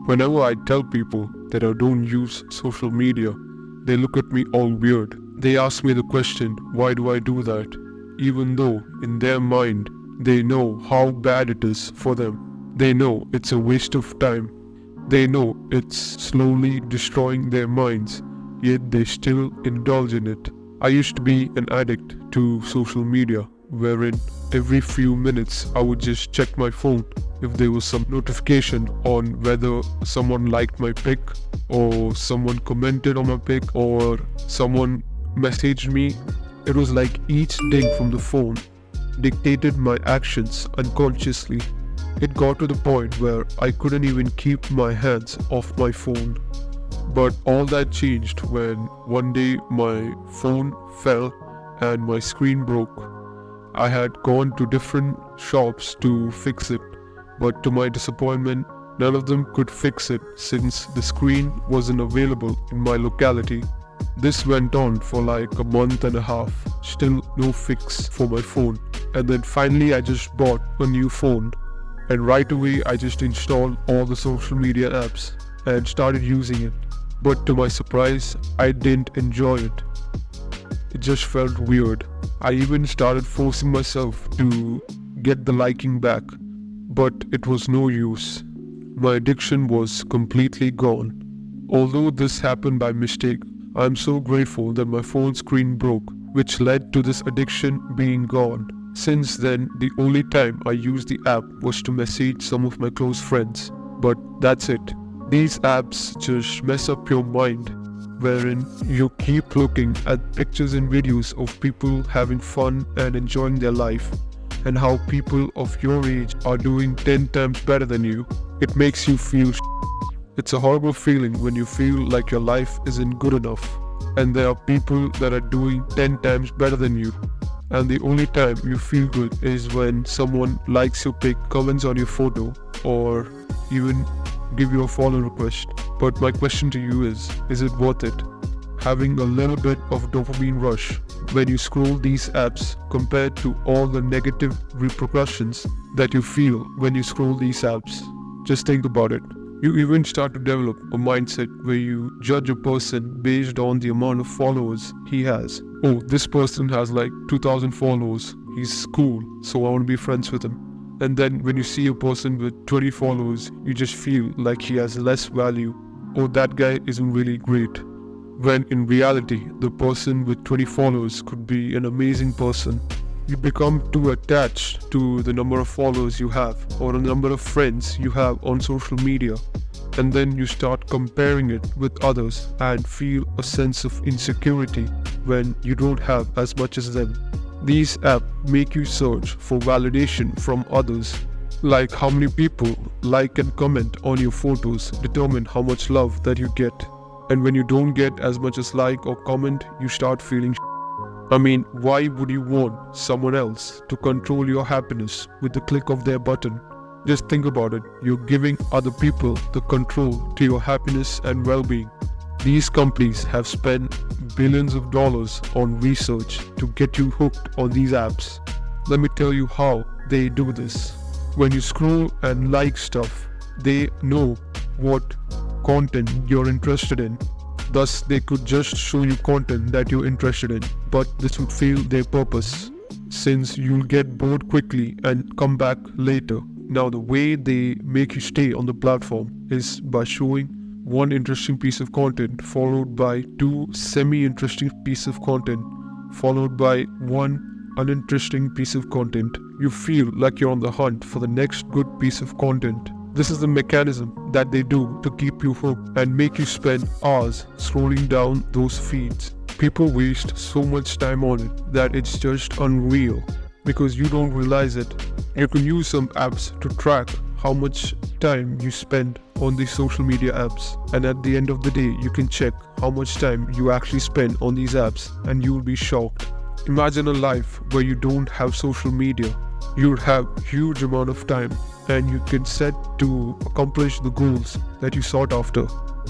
Whenever I tell people that I don't use social media, they look at me all weird. They ask me the question, why do I do that? Even though, in their mind, they know how bad it is for them. They know it's a waste of time. They know it's slowly destroying their minds, yet they still indulge in it. I used to be an addict to social media, wherein every few minutes I would just check my phone if there was some notification on whether someone liked my pic, or someone commented on my pic, or someone messaged me. It was like each ding from the phone dictated my actions unconsciously. It got to the point where I couldn't even keep my hands off my phone. But all that changed when one day my phone fell and my screen broke. I had gone to different shops to fix it, but to my disappointment, none of them could fix it since the screen wasn't available in my locality. This went on for like a month and a half, still no fix for my phone. And then finally I just bought a new phone, and right away I just installed all the social media apps and started using it. But to my surprise, I didn't enjoy it. It just felt weird. I even started forcing myself to get the liking back, but it was no use. My addiction was completely gone. Although this happened by mistake, I'm so grateful that my phone screen broke, which led to this addiction being gone. Since then, the only time I used the app was to message some of my close friends, but that's it. These apps just mess up your mind, wherein you keep looking at pictures and videos of people having fun and enjoying their life, and how people of your age are doing 10 times better than you. It makes you feel It's a horrible feeling when you feel like your life isn't good enough, and there are people that are doing 10 times better than you. And the only time you feel good is when someone likes your pic, comments on your photo, or even give you a follow request. But my question to you is it worth it? Having a little bit of dopamine rush when you scroll these apps compared to all the negative repercussions that you feel when you scroll these apps. Just think about it. You even start to develop a mindset where you judge a person based on the amount of followers he has. Oh, this person has like 2,000 followers. He's cool, so I want to be friends with him. And then when you see a person with 20 followers, you just feel like he has less value. Oh, that guy isn't really great. When in reality, the person with 20 followers could be an amazing person. You become too attached to the number of followers you have or the number of friends you have on social media, and then you start comparing it with others and feel a sense of insecurity when you don't have as much as them. These apps make you search for validation from others, like how many people like and comment on your photos determine how much love that you get. And when you don't get as much as like or comment, you start feeling I mean, why would you want someone else to control your happiness with the click of their button? Just think about it. You're giving other people the control to your happiness and well-being. These companies have spent billions of dollars on research to get you hooked on these apps. Let me tell you how they do this. When you scroll and like stuff, they know what content you're interested in. Thus, they could just show you content that you're interested in, but this would fail their purpose, since you'll get bored quickly and come back later. Now, the way they make you stay on the platform is by showing one interesting piece of content, followed by two semi-interesting pieces of content, followed by one uninteresting piece of content. You feel like you're on the hunt for the next good piece of content. This is the mechanism that they do to keep you hooked and make you spend hours scrolling down those feeds. People waste so much time on it that it's just unreal. Because you don't realize it, you can use some apps to track how much time you spend on these social media apps, and at the end of the day you can check how much time you actually spend on these apps, and you'll be shocked. Imagine a life where you don't have social media. You'd have huge amount of time, and you can set to accomplish the goals that you sought after.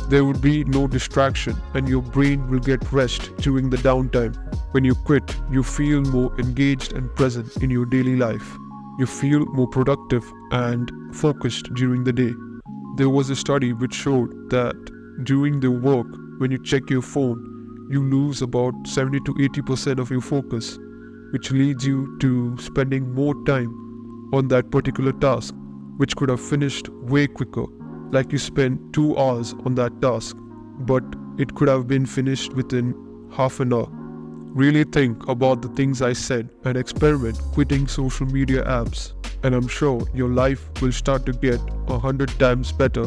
There would be no distraction, and your brain will get rest during the downtime. When you quit, you feel more engaged and present in your daily life. You feel more productive and focused during the day. There was a study which showed that during the work, when you check your phone, you lose about 70 to 80% of your focus, which leads you to spending more time on that particular task, which could have finished way quicker. Like you spent 2 hours on that task, but it could have been finished within half an hour. Really think about the things I said and experiment quitting social media apps, and I'm sure your life will start to get 100 times better.